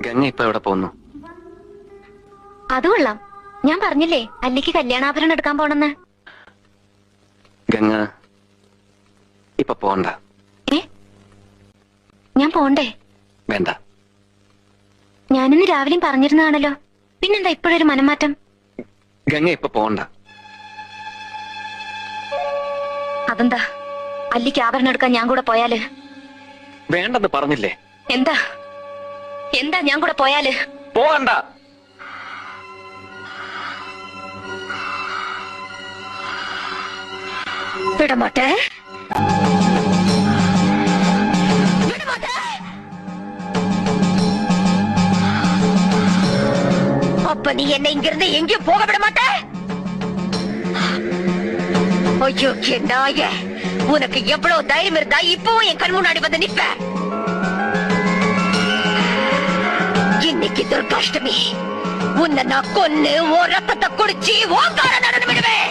ഗംഗ ഇപ്പൊ എവിടെ പോന്നു? അത് കൊള്ളാം. ഞാൻ പറഞ്ഞില്ലേ അല്ലിക്ക് കല്യാണാഭരണം എടുക്കാൻ പോണെന്ന്. ഗംഗ ഇപ്പൊ പോണ്ട. ഞാൻ പോണ്ടേ? വേണ്ട. ഞാനിന്ന് രാവിലെയും പറഞ്ഞിരുന്നതാണല്ലോ, പിന്നെന്താ ഇപ്പോഴൊരു മനംമാറ്റം? ഗംഗ ഇപ്പൊ പോണ്ട. അതെന്താ? അല്ലിക്ക് ആഭരണം എടുക്കാൻ ഞാൻ കൂടെ പോയാല്? വേണ്ടെന്ന് പറഞ്ഞില്ലേ? എന്താ എന്താ ഞാൻ കൂടെ പോയാല്? പോകണ്ട. വിടമാട്ടെ. அப்ப நீ என்ன இங்கிருந்து எங்கேயும் போக விட மாட்ட? ஐயோ நாய, உனக்கு எவ்வளவு தைரியம் இருந்தா இப்பவும் என் கண் முன்னாடி வந்து நிப்ப? இன்னைக்கு துர்காஷ்டமி, உன்னை நான் கொன்னு ஓ ரத்தத்தை குடிச்சு ஓங்கார நடனம் விடுவேன்.